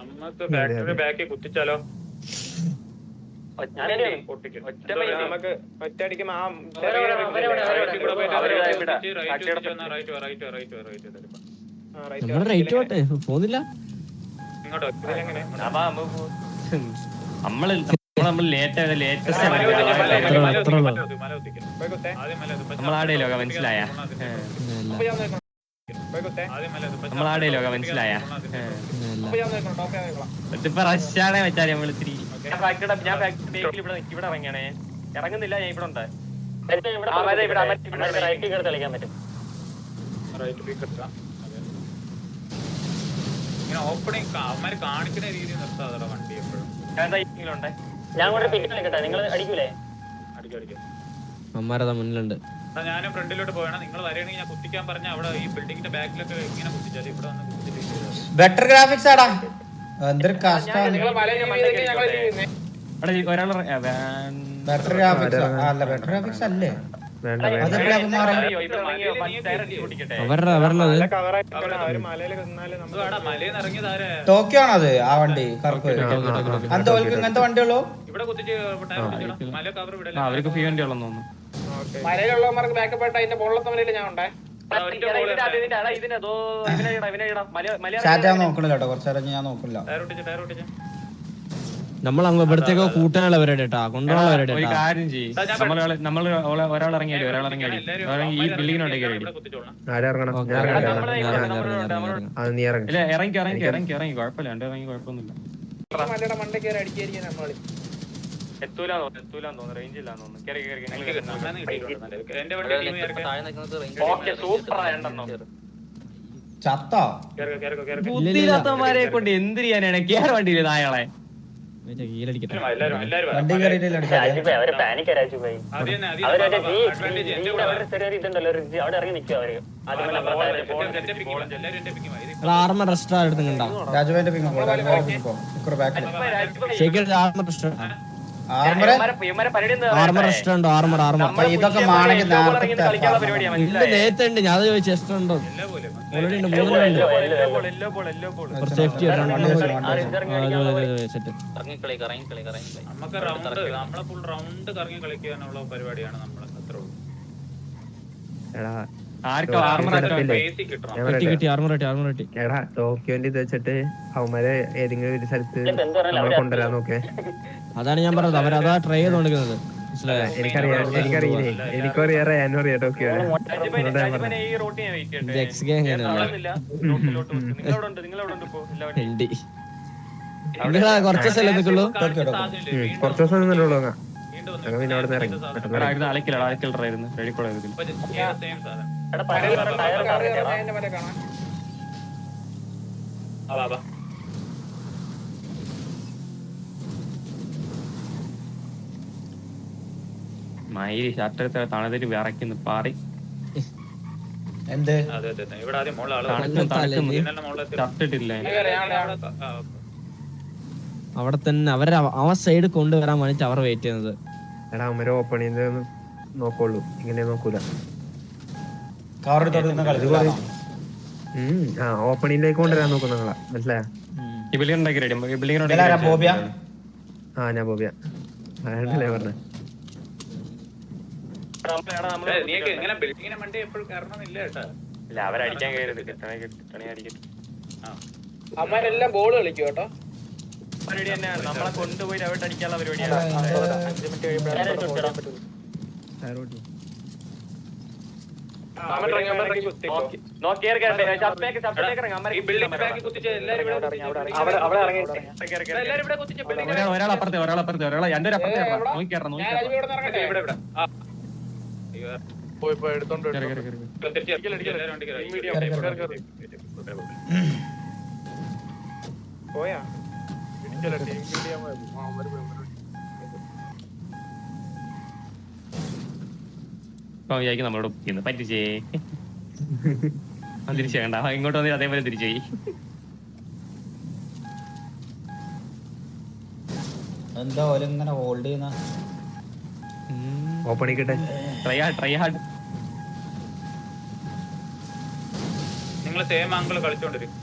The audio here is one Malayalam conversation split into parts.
നമുക്ക് ഫാക്ടറി ബാക്കി കുത്തിച്ചാലോ? നമുക്ക് ഒറ്റയടിക്ക് പോകുന്നില്ല. നമ്മളാടേലോ മനസ്സിലായ മനസ്സിലായ ഇതിപ്പോ റഷ്യാണെ വെച്ചാൽ നമ്മൾ ഇത്തിരി ഇവിടെ ഇറങ്ങിയാണേ ഇറങ്ങുന്നില്ല. ഞാൻ ഇവിടെ ഉണ്ട്. കളിക്കാൻ പറ്റും. ഓപ്പണിംഗ് അവന്മാര് കാണിക്കുന്ന രീതിയിൽ നിർത്താതെ വണ്ടി എപ്പോഴും. ഞാൻ നിങ്ങൾ അടിക്കൂലേ? അമ്മാരതാ മുന്നിലുണ്ട്. ഞാനും ഫ്രണ്ടിലോട്ട് പോയണം. നിങ്ങൾ വരികയാണെങ്കിൽ ഞാൻ കുത്തിക്കാൻ പറഞ്ഞ അവിടെ ഈ ബിൽഡിങ്ങിന്റെ ബാക്കിലൊക്കെ ഇങ്ങനെ കുത്തിച്ചാൽ ഇവിടെ വന്ന് കുത്തിച്ചിട്ട് ബെറ്റർ ഗ്രാഫിക്സ് ആടാ. എന്തൊരു കഷ്ടമാണ്. ബെറ്റർ ഗ്രാഫിക്സ് അല്ല, ബെറ്റർ ഗ്രാഫിക്സ് അല്ലേ? ടോക്കിയോ ആണത് ആ വണ്ടി കറുപ്പ്. അന്തോൽക്ക് ഇങ്ങനത്തെ വണ്ടിയുള്ളൂ. അവർക്ക് ഫീ വണ്ടി ഉള്ളെന്ന് തോന്നുന്നു. മലയിലുള്ളവർക്ക് ബാക്കപ്പ് ആയിട്ട് അതിന്റെ മുകളിലത്തെ മലയിൽ ഞാൻ ഉണ്ടേ. നോക്കണില്ല കേട്ടോ, കുറച്ചേരം ഞാൻ നോക്കില്ല. നമ്മളങ്ങ് ഇവിടത്തേക്കോ കൂട്ടാനുള്ള പരിപാടി കേട്ടാ, കൊണ്ടുപോകാനുള്ള പരിപാടി. ഒരു കാര്യം ചെയ്യും, നമ്മൾ ഒരാൾ ഇറങ്ങിയാലും ഈ ബിൽഡിങ്ങിനോട്ടേക്ക് ഇറങ്ങി കുഴപ്പമില്ല. ഇറങ്ങി കുഴപ്പമൊന്നുമില്ല. ബുദ്ധിയില്ലാത്തവന്മാരെ കൊണ്ട് എന്ത് ചെയ്യാനാണ്? കേറ വണ്ടിയില്ലേ നായാളെ? ആർമർ റെസ്റ്റോറന്റ് എടുത്തുണ്ടാവും. ആർമർ റെസ്റ്റോറന്റ് ആർമർ ഇതൊക്കെ നേരത്തെ ഉണ്ട്. ഞാൻ ചോദിച്ചു എക്സ്ട്രാ ഉണ്ടോ? ഓൾറെഡി ഉണ്ട്, മൂന്നുണ്ട്. Safety set. നമുക്ക് നമ്മളെ ഫുൾ റൗണ്ട് കറങ്ങി കളിക്കാനുള്ള പരിപാടിയാണ് നമ്മൾ. അത്ര ടോക്കിയോന്റെ ഇത് വെച്ചിട്ട് അവന്മാരെ ഏതെങ്കിലും ഒരു സ്ഥലത്ത് കൊണ്ടുവരാൻ നോക്കേ. അതാണ് ഞാൻ പറഞ്ഞത്. അവരതാ ട്രൈ ചെയ്തോണ്ടിരിക്കുന്നത്. എനിക്കറിയാം ഞാനും അറിയാം ടോക്കിയോ. കുറച്ച് സ്ഥലം നിൽക്കുള്ളൂ. കുറച്ച് ദിവസം നിന്നുള്ളൂ. പിന്നെ അവിടെ നിന്ന് ഇറങ്ങി മയില് ഷർട്ട് തണുതിട്ട് വിറയ്ക്കുന്നു പാറി. എന്ത് ഇവിടെ ആദ്യം ഷർട്ടിട്ടില്ല. അവിടെ തന്നെ അവരെ ആ സൈഡ് കൊണ്ടുവരാൻ വേണ്ടിട്ട് അവർ വെയിറ്റ് ചെയ്യുന്നത്. എടാ അവന്മാരെ ഓപ്പൺ ചെയ്ത് നോക്കുള്ളൂ, ഇങ്ങനെ നോക്കൂല. ഓപ്പണിലേക്ക് കൊണ്ടുവരാൻ നോക്കും നിങ്ങളെ, മനസ്സിലായ? ആ ഞാൻ ബോബിയ അല്ലേ പറഞ്ഞ. അവരടിക്കാൻ കയറി അവന്മാരെല്ലാം ബോൾ കളിക്കും കേട്ടോ. പരിപാടി തന്നെയാണ്. നമ്മളെ കൊണ്ടുപോയി അവിടെ അടിക്കാനുള്ള പരിപാടിയാണ്. ഒരാളപ്പുറത്തെ എന്റെ അപ്പുറത്തെ നോക്കിയാറ പോയാ വിചാരിക്കും നമ്മളോട് പറ്റിച്ചേ. തിരിച്ചു വേണ്ട, ഇങ്ങോട്ട് വന്നിട്ട് അതേപോലെ തിരിച്ചു. എന്താ ഇങ്ങനെ ഹോൾഡ് ചെയ്യുന്ന? ഓപ്പണിക്കട്ടെ. Try hard. നിങ്ങൾ സെയിം ആംഗിൾ കളിച്ചോണ്ടിരിക്കും.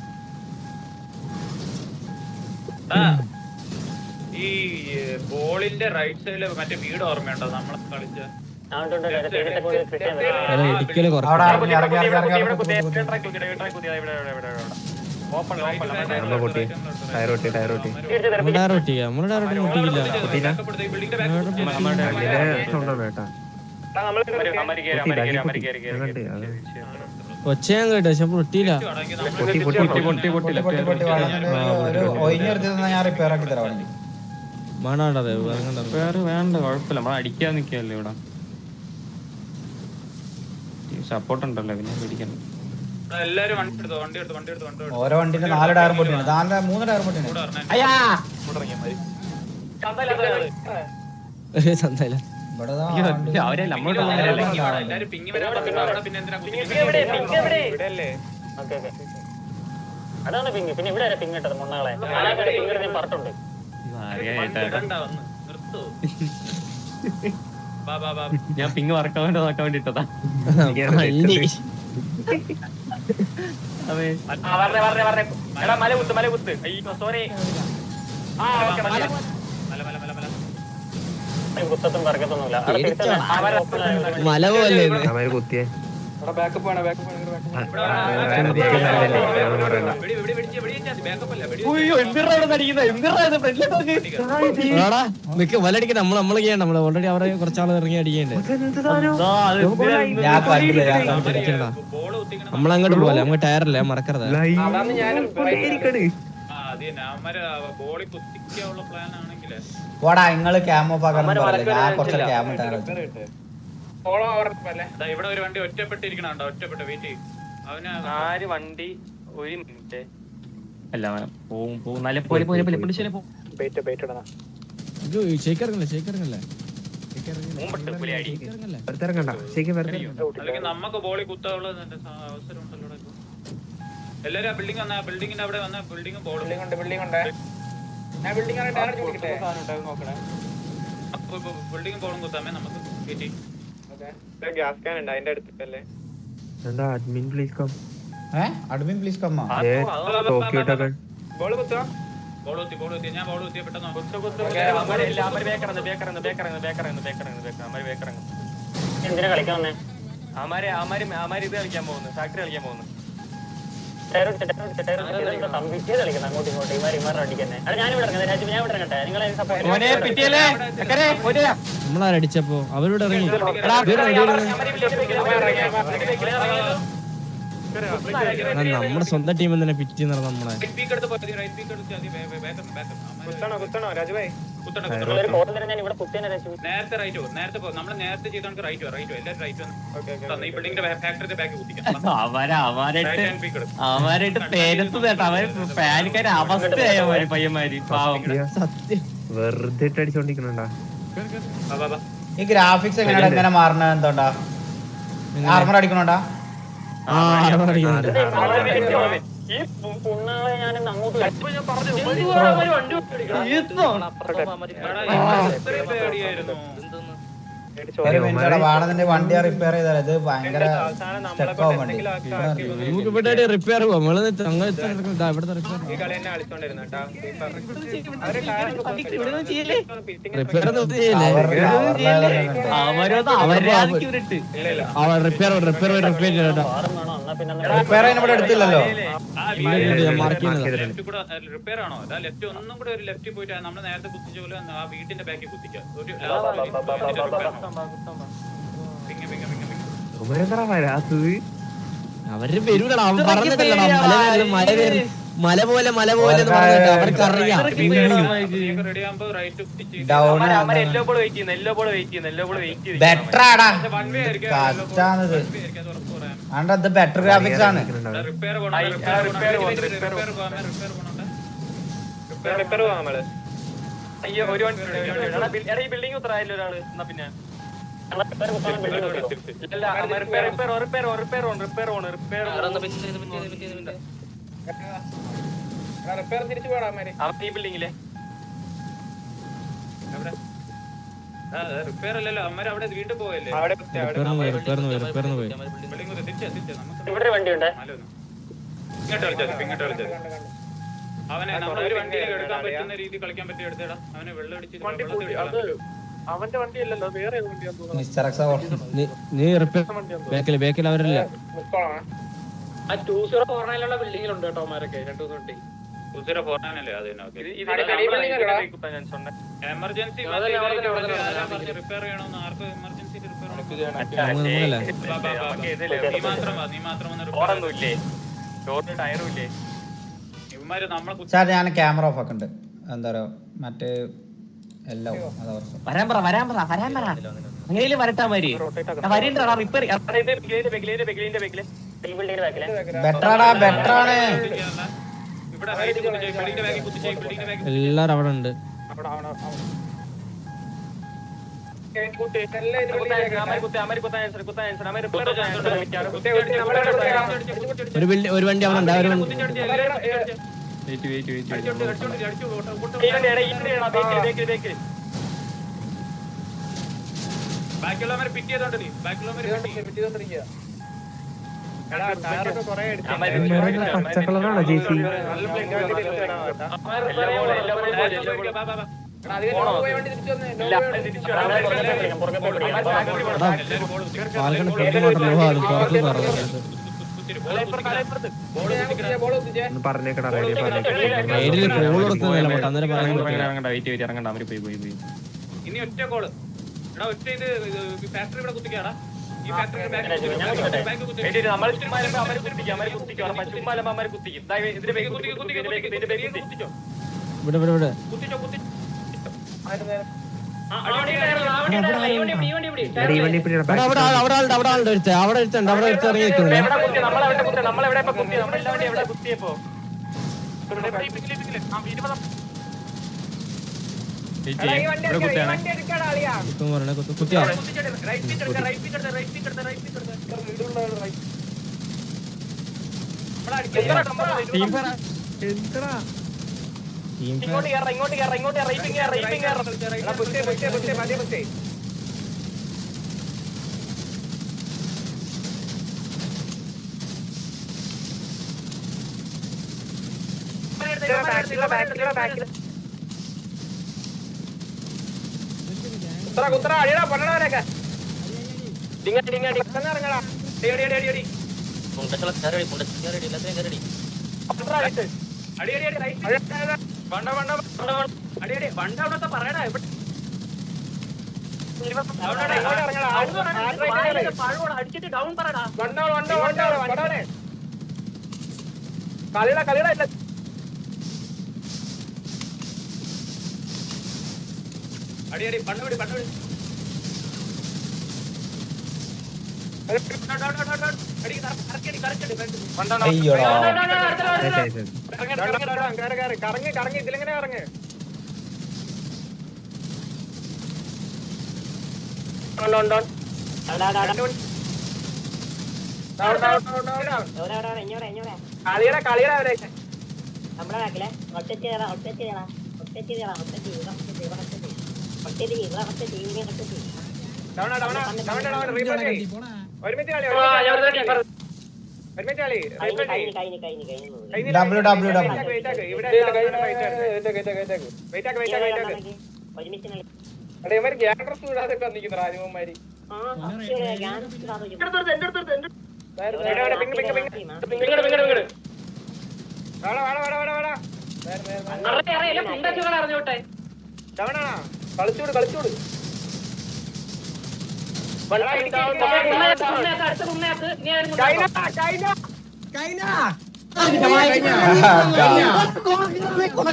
ഈ ബോളിന്റെ റൈറ്റ് സൈഡില് മറ്റേ വീട് ഓർമ്മയുണ്ടോ നമ്മളെ കളിച്ച ഒരിക്കലും ഒച്ചയാൻ കേട്ടോ പക്ഷെ പൊട്ടിയില്ല. ഞാൻ റിപ്പയർ ആക്കി തരാം. വേണ്ടത് വേറെ വേണ്ട കുഴപ്പമില്ല, നമ്മൾ അടിക്കാൻ നിക്കല്ലേ ഇവിടെ. സപ്പോർട്ട് ഉണ്ടല്ലോ പിന്നെ പിടിക്കണം. ഓരോ വണ്ടിന്റെ 4 ടയർ പൊട്ടിയാണ്, 3 ടയർ പൊട്ടിയാണ്. അവരെ നമ്മോട്ട് അതാണ് പിങ്. പിന്നെ ഇവിടെ പിങ് ഇട്ടത് മുന്നകളെ പറഞ്ഞിട്ടുണ്ട്. ഞാൻ പിങ് വറക്കാൻ വേണ്ടി നോക്കാൻ വേണ്ടി ഇട്ടതാ. അതെ മല കുത്ത് അയ്യോ സോറി. കുത്തത്തും പറക്കത്തൊന്നുമില്ല. മല പോലെ കുത്തിയേ വലടിക്കട്ടെ. നമ്മള് ചെയ്യണ്ട, നമ്മള് ഓൾറെഡി അവരെ കുറച്ചാൾ ഇറങ്ങി അടിക്കണ്ടേ. നമ്മളങ്ങോട്ട് പോലെ നമുക്ക് ടയറല്ലേ മറക്കരുത്. പോടാ നിങ്ങള് ക്യാമോ പാകാൻ ഞാൻ കുറച്ച് ക്യാമോ ടയർ. ഇവിടെ ഒരു വണ്ടി ഒറ്റപ്പെട്ടിരിക്കണോ? ഒറ്റപ്പെട്ട് വെയിറ്റ് ചെയ്യും അവന്. ആര് വണ്ടി? ഒരു മിനിറ്റ് അല്ല പോവും. നല്ല പോലെ നമുക്ക് ബോളി കുത്താനുള്ള അവസരം ഉണ്ടല്ലോ. എല്ലാരും ആ ബിൽഡിംഗ് വന്ന ബിൽഡിങ്ങിന്റെ അവിടെ വന്ന ബിൽഡിംഗ് ബിൽഡിംഗ് ബോളും കുത്താമേ നമുക്ക്. ഗ്യാസ് ക്യാൻ ഉണ്ട് അതിന്റെ അടുത്തല്ലേ. Admin please come. Admin please come. Ball കുത്താ. ബോൾ കുത്തി ഞാൻ ബോൾ കുത്തിയ പെട്ടെന്ന് എന്തിനാ കളിക്കാൻ വന്നേ? ഇത് കളിക്കാൻ പോകുന്നു, ഫാക്ടറി കളിക്കാൻ പോകുന്നു. അങ്ങോട്ടും ഇങ്ങോട്ടും ഇമാർ അടിക്കുന്നേ. ഞാനിവിടെ ഇറങ്ങട്ടെ. നിങ്ങളെ നമ്മളാരടിച്ചപ്പോ അവരോട് ഇറങ്ങി നമ്മുടെ സ്വന്തം ടീം തന്നെ പിറ്റി നടന്ന നമ്മളെ. നേരത്തെ റൈറ്റ് നമ്മള് നേരത്തെ ചെയ്ത റൈറ്റ് എല്ലാവരും റൈറ്റ് ഈ ബിൽഡിംഗിന്റെ ഫാക്ടറിന്റെ ബാക്ക് കുത്തിക്കാം. അവരായിട്ട് തേരത്ത് കേട്ടോ. അവര് പാനിക്കാര് അവസ്ഥയായ പയ്യന്മാര് പാവം. വെറുതെ അടിച്ചോണ്ടിരിക്കണുണ്ടാ. ഈ ഗ്രാഫിക്സ് എങ്ങനെ മാറണ എന്തോണ്ടാ? ആർമർ അടിക്കണോണ്ടാ? ഈ പുണ്ണാളെ ഞാൻ അങ്ങോട്ട് വാടകന്റെ വണ്ടി റിപ്പയർ ചെയ്താൽ ഇത് ഭയങ്കര വണ്ടി. നമുക്ക് ഇവിടെ റിപ്പയർ പോവാം. റിപ്പയർ ഇവിടെ എടുത്തില്ലല്ലോ. റിപ്പയർ ആണോ? ലെഫ്റ്റ് ഒന്നും കൂടെ ഒരു ലെഫ്റ്റ് പോയിട്ട് നമ്മൾ നേരത്തെ കുത്തിച്ച പോലെ ആ വീട്ടിന്റെ ബാക്കിൽ കുത്തിക്കാം. അവര് വരൂലടാ. അവൻ പറഞ്ഞിട്ടല്ലടാ മല പോലെ പറഞ്ഞിട്ട് അവർക്കറിയാം. ബെറ്ററാടാ കഷ്ടാണിത്. അത് ബെറ്റർ ഗ്രാഫിക്സ് ആണ്. അയ്യോ ഒരു ബിൽഡിംഗ് ഉത്തരായല്ലോ ഒരാള്. എന്നാ പിന്നെ ഈ ബിൽഡിങ്ങിലെ റിപ്പയർ അല്ലല്ലോ അമ്മ അവിടെ വീണ്ടും പോയല്ലേ. ഇവിടെ വണ്ടിയുണ്ട്. ഇങ്ങോട്ട് കളിച്ചത് അവനെ നമ്മളൊരു വണ്ടിയിൽ എടുക്കാൻ പറ്റുന്ന രീതി കളിക്കാൻ പറ്റി എടുത്തേടാ. അവനെ വെള്ളം അടിച്ച് അവന്റെ വണ്ടിയല്ലല്ലോ, വേറെ വണ്ടിയാന്ന് തോന്നുന്നു. മിസ്റ്റർ എക്സ് നീ ബേക്കിൽ അവരല്ല. ആ 204 ബിൽഡിങ്ങിലുണ്ട് കേട്ടോ അവന്മാരൊക്കെ 220. 204 അല്ലേ? അത് തന്നെ. എമർജൻസി റിപ്പയർ ചെയ്യണമെന്ന് ആർക്കും എമർജൻസി റിപ്പയർ നീ മാത്രം വന്ന് ഇവന്മാര് നമ്മളെ സാർ ഞാൻ ക്യാമറ ഓഫ് ആക്കണ്ട്. എന്താ പറയാ മറ്റേ എല്ലാം അതാ പ്രശ്നം. അങ്ങനെയും വരട്ടാ മാതിരി ബെറ്ററാടാ ബെറ്ററാണ്. ഇവിടെ ഹൈറ്റ് കുത്തിച്ച് ബിൽഡിങ്ങിന്റെ ബാഗിൽ കുത്തിച്ച് ബിൽഡിങ്ങിന്റെ ബാഗിൽ എല്ലാരും അവിടെ ഉണ്ട്. ഒരു വണ്ടി അവിടെ ഉണ്ട്. ബാക്കിയുള്ളവരെ പിറ്റ് ചെയ്തോണ്ട് നീ ബാക്കിയുള്ളവരെ പച്ച കളറാണോ ചേച്ചി? പറഞ്ഞേക്കണ ഇനി ഒറ്റ കോള് ഒറ്റ ഇത് ഫാക്ടറി ഇവിടെ കുത്തിക്കാടാ. ഈ ഫാക്ടറി അടിയടി പണ്ണുപിടി പണ്ണുപിടി അയ്യോടാ കറങ്ങി ഇതിലെങ്ങനെ കറങ്ങ് കളിയുടെ അവരൊക്കെ നമ്മളെ ബാക്കിലെ ഒറ്റ രാജകുമാരി കളിച്ചോട്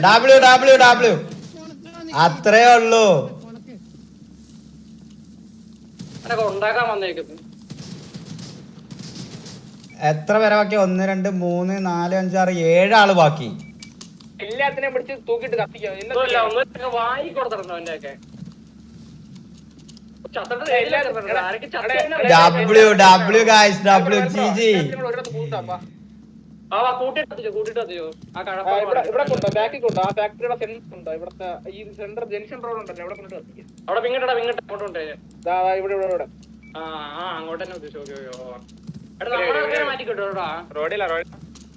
ഡബ്ല്യു അത്രേ ഉള്ളൂ. എത്ര പേരെ ബാക്കി? 1 2 3 4 5 6 7 ആള് ബാക്കി. എല്ലാത്തിനെയും പിടിച്ച് തൂക്കിട്ട് കത്തിക്കാം. W guys W GG. ഇവിടെ കൊണ്ടോ ബാക്കിൽ കൊണ്ടോ ആ ഫാക്ടറിയുടെ സെന്റർ ഉണ്ടോ? ഇവിടത്തെ ഈ സെന്റർ ജംഗ്ഷൻ റോഡ് ഉണ്ടല്ലോ അവിടെ കൊണ്ട് കത്തിക്കാം. ഇവിടെ അങ്ങോട്ട് തന്നെ റോഡിലാ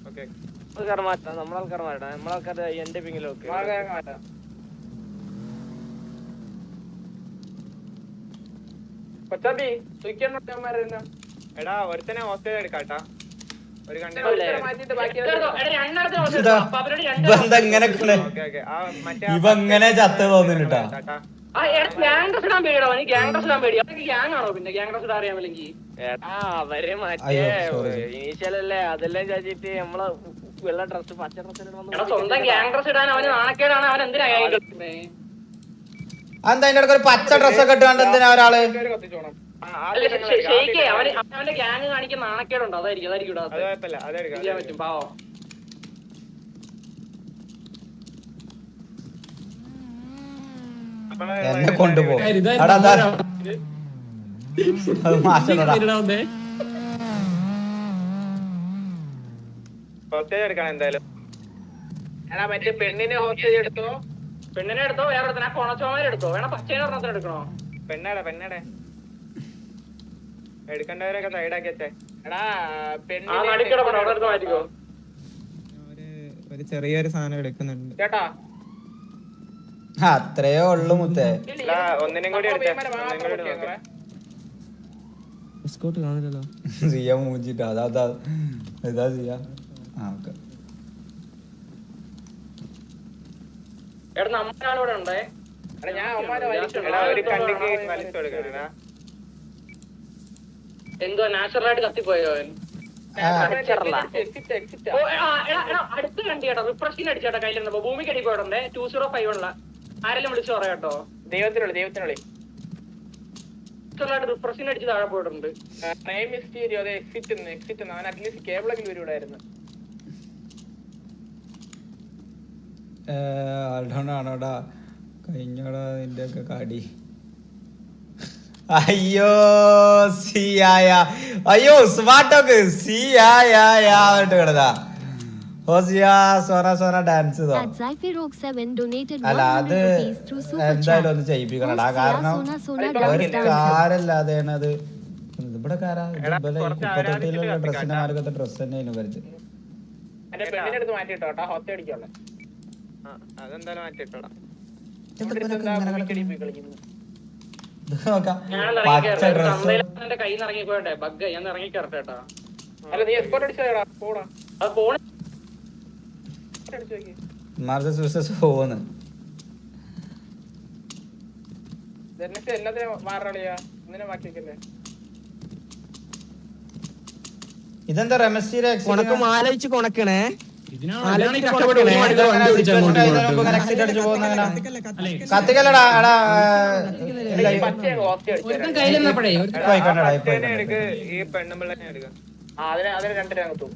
ഓക്കെ നമ്മളാൾക്കാർ മാറ്റാം നമ്മളാൾക്കാർ എന്റെ പിങ്ങിലൊക്കെ മാറ്റാം. കൊച്ചാപ്പി സുഖിക്കന്മാരെല്ലാം എടാ ഒരുത്തനെ ഹോസ്റ്റലിൽ എടുക്കാട്ടാ ഒരു മാറ്റിട്ട് ബാക്കി ഇങ്ങനെ ഇവ എങ്ങനെ ചത്ത തോന്നുന്നുട്ടാ. അവരെ മറ്റേ ഇനീഷ്യലല്ലേ അതെല്ലാം ചോദിച്ചിട്ട് നമ്മള് വെള്ള ഡ്രസ് പച്ച ഡ്രസ് സ്വന്തം ഗ്യാങ് ഡ്രസ് ഇടാൻ അവന് നാണക്കേടാണ്. അവൻ എന്തിനാ എന്താ അതിന്റെ ഇടയ്ക്ക് ഒരു പച്ച ഡ്രസ്സൊക്കെ ഇട്ടുകൊണ്ട് എന്തിനാ ഒരാള് കത്തിച്ചോണം? അവന്റെ ഗ്യാങ് കാണിക്കുന്ന നാണക്കേടുണ്ടോ? അതായിരിക്കും ചെയ്യാൻ പറ്റും. പാവം എന്നെ കൊണ്ടുപോകും. അത് മാറ്റണടാ. ഹോസ്റ്റലിൽ എടുക്കണം എന്തായാലും. എടാ മറ്റേ പെണ്ണിനെ ഹോസ്റ്റേജ് എടുത്തോ. പെണ്ണിനെ എടുത്തോ, വേറെ കൊണച്ചോമാരെടുത്തോ. വേണം പച്ചേനെ ഒരെണ്ണത്തിന് എടുക്കണോ? പെണ്ണടെ എടുക്കേണ്ടവരൊക്കെ സൈഡാക്കി വെച്ചേ. എടാ പെണ്ണിനെ മാറ്റിക്കോ ഒരു ചെറിയൊരു സാധനം എടുക്കുന്നുണ്ട് ചേട്ടാ. അത്രയോ ഉള്ളു മുത്തേ. ഒന്നിനും കൂടി എടുത്തേ. കാണില്ലല്ലോ. സിയ മൂഞ്ചിട്ട് അതാ ഇതാ സിയ. ആ ഓക്കെ. എടാ നമ്മളാളിവിടെ ഉണ്ടേ. ഞാൻ ഒരു കണ്ടിക്ക് വലിച്ചു കൊടുക്കണ എന്തോ നാച്ചുറൽ ആയിട്ട് കത്തിപ്പോയോ അവൻ. അടുത്ത് കണ്ടി കേട്ടോ. റിഫ്രഷിന് അടിച്ചേട്ടാ കയ്യിലിരുന്നപ്പോ ഭൂമിക്ക് അടി പോയിട്ടുണ്ട്. 205 ഉള്ള ആരെല്ലാം വിളിച്ചു പറയാം കേട്ടോ. ദൈവത്തിനുള്ളി റിഫ്രഷിന് അടിച്ച് താഴെ പോയിട്ടുണ്ട്. എക്സിറ്റ് അവൻ അറ്റ്ലീസ്റ്റ് കേബിളെങ്കിലും വരൂടായിരുന്നു. ആണോടാ കഴിഞ്ഞോടാ നിന്റെ ഒക്കെ കാടി. അയ്യോ സിയായ അയ്യോ സ്മാർട്ടോക്ക് സിയായിട്ട് കിടതാ. സോന ഡാൻസ് അല്ല അത് എന്തായാലും ഒന്ന് ചെയ്യിപ്പിക്കണടാ. കാരണം ഒരു കാരല്ലാതെയാണ് അത്. ഇവിടെ കാരാ കുപ്പത്തൊട്ടിയിലുള്ള ഡ്രസ്സിന്റെ മാർഗത്തെ ഡ്രസ് തന്നെയാണ് വരുന്നത്. അതെന്തായാലും മാറ്റിട്ടോടാ. പച്ച ഡ്രസ് കയ്യിൽ നിന്ന് ഇറങ്ങിപ്പോട്ടെ. ബഗ് ഞാൻ ഇറങ്ങി കറക്റ്റാ. അല്ല നീ എക്സ്പോർട്ട് അടിച്ചോടാ. പോടാ അത് പോണ പോന്ന് എല്ലാത്തിനും മാറളിയാ. ഒന്നിനെ മാറ്റിക്കല്ലേ. ഇതെന്താ റെമസ്റ്റീരെ ആലോചിച്ച് കൊണക്കണേ. കത്തിക്കല്ലടാ. ഈ പെണ്ണുമ്പിള്ളനെ എടുക്കാം. അതിന് 2 രംഗത്തു.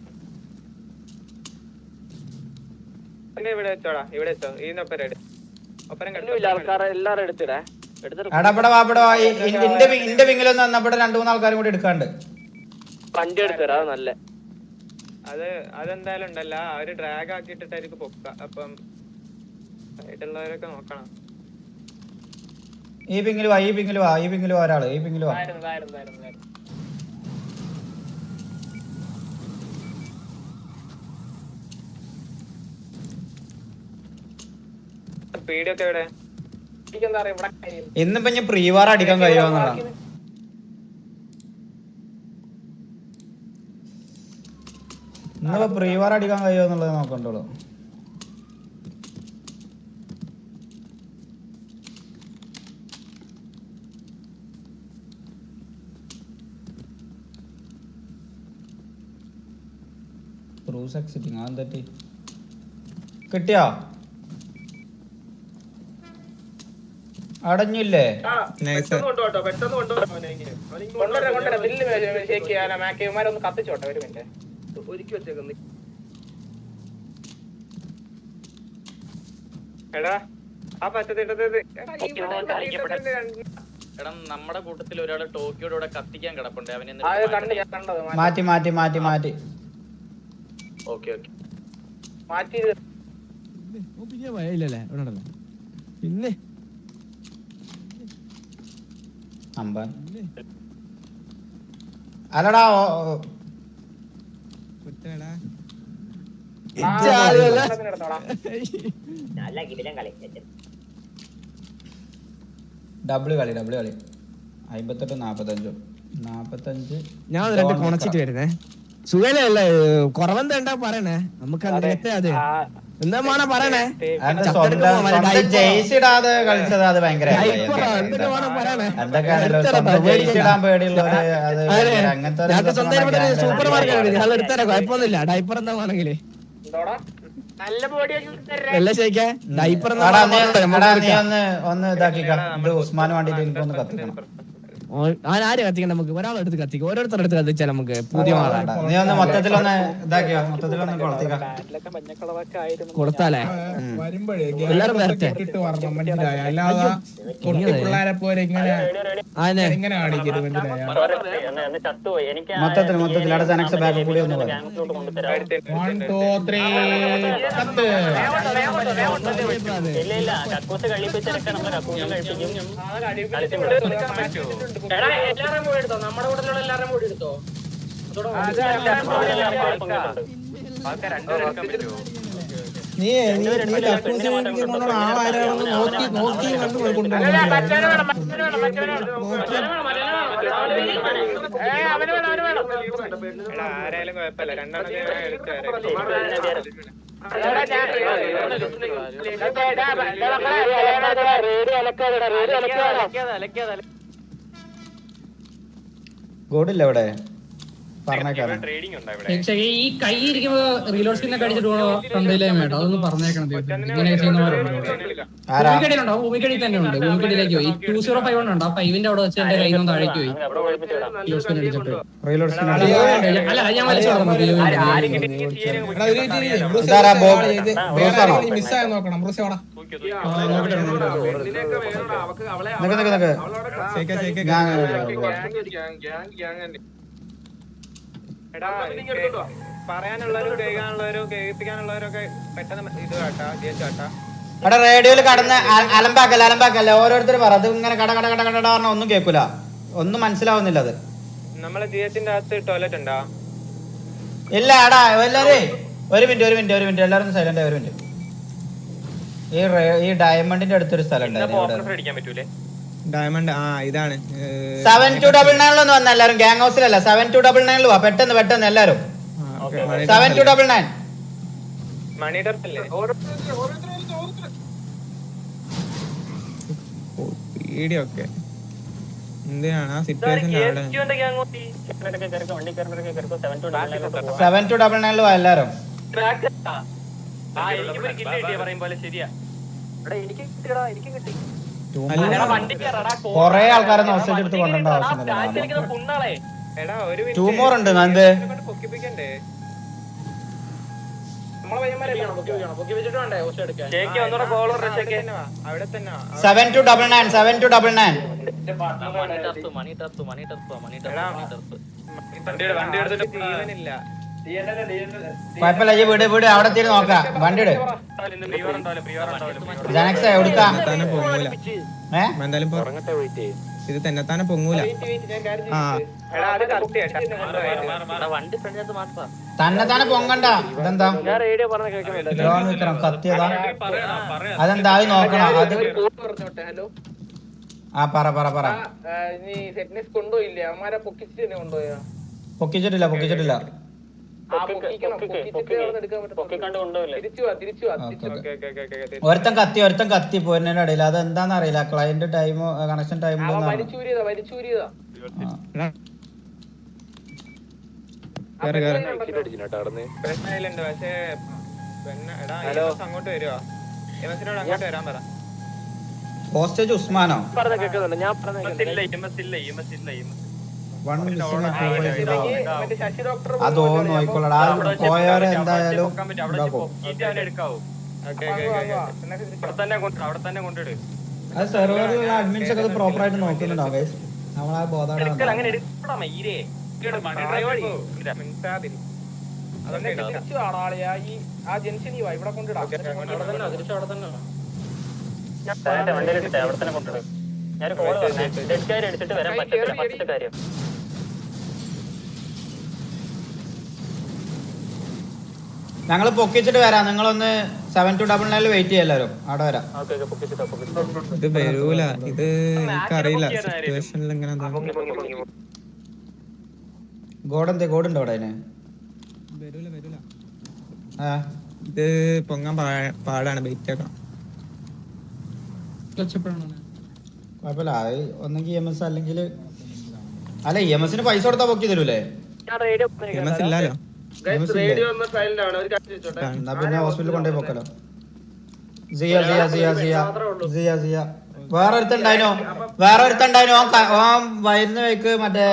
ഇവിടെ വെച്ചോടാ. ഇവിടെ വെച്ചോ. ഈ ഒപ്പരം ആൾക്കാരെ എല്ലാരും എടുത്തിടേ. ഇന്റെ വിങ്ങിലൊന്നും വന്നപ്പോ 2-3 ആൾക്കാരും കൂടി എടുക്കാണ്ട് വണ്ടി എടുത്തരാ. അത് നല്ല അതെന്തായാലും ഉണ്ടല്ല. അവര് ഡ്രാഗ് ആക്കിയിട്ടായിരിക്കും പൊക്ക. അപ്പം സൈഡുള്ളവരൊക്കെ നോക്കണം. ഈ പിങ്ങില് വാ ഒരാള്. ഈ പിങ്ങില് വാ. പീഡിയൊക്കെ എവിടെ? ഇന്നിപ്പോ ഞാൻ പ്രീവാർ അടിക്കാൻ കഴിയുമെന്നാണ്. ഇന്നിപ്പോ പ്രീവാർ അടിക്കാൻ കഴിയുമെന്നുള്ളത് നോക്കണ്ടോളൂ. ക്രൂസ് എക്സിറ്റിംഗ് അതെന്താ കിട്ടിയോ? അടഞ്ഞില്ലേ? കത്തിച്ചോട്ടെ ഒരു മിനിറ്റ്. ഒരുക്കി വെച്ചേക്കുന്നു. എടാ ആ പച്ചത്തിട്ടത് എടാ നമ്മുടെ കൂട്ടത്തിൽ ഒരാള് ടോക്കിയോടെ കൂടെ കത്തിക്കാൻ കിടപ്പുണ്ട്. അവനെ മാറ്റി ഓക്കെ മാറ്റി. പിന്നെ വയലല്ലേ പിന്നെ അല്ലടാ നല്ല കിടിലൻ കളി. ഡബിൾ കളി 58-45 ഞാൻ രണ്ട് കൊണച്ചിട്ട് വരുന്നേ സുഖല്ലേ കുറവെന്താ പറയണേ നമുക്ക് അങ്ങനത്തെ അത് എന്താ വേണം പറയണേ ജെയ്സി ഇടാതെ കളിച്ചത് അത് ഭയങ്കര എന്തൊക്കെയാണല്ലോ ജെയ്സി ഇടാൻ പേടിയുള്ളവര് അത് അങ്ങനത്തെ സൂപ്പർ മാർക്കറ്റ് ഞാൻ എടുത്തരാ കുഴപ്പമൊന്നുമില്ല ഡൈപ്പർ എന്താ വേണമെങ്കില് നല്ല ബോഡി എല്ലാം ശരിക്കാ ഡൈപ്പർ നീ ഒന്ന് ഇതാക്കിക്കാം ഇത് ഉസ്മാന് വേണ്ടിട്ട് എനിക്കൊന്ന് കത്തിക്കണം ആര് കത്തിക്കണം നമുക്ക് ഒരാളെടുത്ത് കത്തിക്കും ഓരോരുത്തരെടുത്ത് കത്തിച്ചാൽ നമുക്ക് പുതിയ നീ ഒന്ന് മൊത്തത്തിലൊന്ന് ഇതാക്കിയോ മൊത്തത്തിലൊന്ന് കൊളത്തിക്കാം കൊടുത്താലേ എല്ലാരും വരട്ടെ പിള്ളേരെ പോലെ ഇങ്ങനെ കാണിക്കരുത് ചത്തുപോയി. എനിക്ക് മൊത്തത്തിൽ അവിടെ ജനക്സ് ബാക്ക് കൂടി ഒന്ന് പറയാം 1 2 3 10 ഇല്ല കക്കൂസ് കഴിപ്പിച്ചെടുക്കാൻ നമ്മള് കക്കൂസ് കഴിപ്പിക്കും. എല്ലാരും കൂടി എടുത്തോ, നമ്മുടെ കൂടെ എല്ലാരും കൂടി എടുത്തോ. നീ കക്കൂസ് ആളാരാണെന്ന് നോക്കി കണ്ടു ആരായാലും കുഴപ്പമില്ല. രണ്ടെണ്ണം ഗോഡില്ല ഇവിടെ പറഞ്ഞേക്കാം ഈ കൈ ഇരിക്കുമ്പോ റീലോഡ് സ്കിന്നൊക്കെ അടിച്ചിട്ട് പോണോ തന്തയിലേയും വേണ്ട അതൊന്ന് പറഞ്ഞേക്കണം. ഇങ്ങനെ ചെയ്യുന്നവരുണ്ടോ? ഭൂമിക്കടി തന്നെ ഉണ്ട്. ഭൂമിക്കടിയിലേക്ക് പോയി 205 ഉണ്ടോ? 5ന്റെ അവിടെ വെച്ച് എന്റെ കയ്യിൽ നിന്ന് താഴേക്ക് പോയി റീലോഡ് സ്കിൻ അടിച്ചിട്ട്. അല്ല ഞാൻ വലിച്ചു മിസ്സായി നോക്കണം. ബ്രൂസ് എവിടാ? പറയാനുള്ളവരും കേൾക്കാനുള്ളവരും കേൾപ്പിക്കാനുള്ളവരൊക്കെ പെട്ടെന്ന് ഇത് കാട്ടാ കേട്ടാ. അവിടെ റേഡിയോയിൽ കടന്ന് അലമ്പാക്കല്ല ഓരോരുത്തർ പറ അത് ഇങ്ങനെ കട പറഞ്ഞ ഒന്നും കേൾക്കൂല, ഒന്നും മനസ്സിലാവുന്നില്ല. അത് നമ്മളെ ജിയത്തിന്റെ അകത്ത് ടോയ്ലറ്റ് ഉണ്ടോ? ഇല്ല എടാ എല്ലാരും ഒരു മിനിറ്റ് എല്ലാരും സൈലന്റ്. ഒരു മിനിറ്റ്. ഈ ഡയമണ്ടിന്റെ അടുത്തൊരു സ്ഥലം ഡയമണ്ട് ഇതാണ് 7299 വന്ന എല്ലാരും ഗ്യാങ് ഹൗസിലല്ല 7299 വാ പെട്ടെന്ന് എല്ലാരും 7299 മണി ടർപ്പല്ലേ വീഡിയോ ഒക്കെ എന്തിനാണ് ആ സിറ്റുവേഷൻ 7299 വാ എല്ലാരും. കൊറേ ആൾക്കാരെ മെസ്സേജ് എടുത്ത് കൊണ്ടേണ്ട ആവശ്യമില്ല. ട്യൂമോർ ഉണ്ട് നന്ദി. 7299 കുഴപ്പമില്ല. ഈ വീട് അവിടെ തീരെ നോക്കാം. വണ്ടിയുടെ ജനക്സ് എവിടുക്കാം ഇത് തന്നെത്താനെ പൊങ്ങൂല. തന്നെത്താനെ പൊങ്ങണ്ട. ഇതെന്താ കത്തിയതാ? അതെന്താ അത് നോക്കണം. അത് പറ പൊക്കിച്ചിട്ടില്ല. ഒരുത്തൻ കത്തി പോരുന്നതിന്റെ ഇടയിൽ അതെന്താന്ന് അറിയില്ല. ക്ലയന്റ് ടൈം കണക്ഷൻ ടൈമിൽ അങ്ങോട്ട് വരുവാ. അങ്ങോട്ട് വരാൻ പറ. ഹോസ്റ്റേജ് ഉസ്മാനോ? അതോ നോയിക്കൊള്ളടാ. പോയവരെ എന്തായാലും അത് സെർവറിലുള്ള അഡ്മിൻസ് ഒക്കെ പ്രോപ്പർ ആയിട്ട് നോക്കുന്നുണ്ടാവും. നമ്മളാ ബോധാണ് ഞങ്ങൾ പൊക്കിച്ചിട്ട് വരാം. നിങ്ങളൊന്ന് 7299 വെയിറ്റ് ചെയ്യാം എല്ലാവരും. അവിടെ വരാം. ഇത് വരൂല. ഇത് എനിക്കറിയില്ല സിറ്റുവേഷനിൽ ഇങ്ങനെ ഗോഡുണ്ടോ അവിടെ അതിന്? വരൂല വരൂല. ആ ഇത് പൊങ്ങാൻ പാടാണ്. വെയിറ്റ് ആക്കണം. കുഴപ്പമില്ല. ഒന്നെങ്കിൽ EMS അല്ലെങ്കിൽ അല്ല EMSന് പൈസ കൊടുത്താ പൊക്കി തരൂലേ? EMS ഇല്ലല്ലോ. റേഡിയോ ഒന്ന് സൈലന്റ് ആണ്. ഒരു കാര്യം ചോദിച്ചോട്ടെ. എന്നാ പിന്നെ ഹോസ്പിറ്റലിൽ കൊണ്ടുപോയി പൊക്കലോ. വേറെ ഒരുത്തുണ്ടായിനോ? ഓൻ വരുന്ന വഴിക്ക് മറ്റേ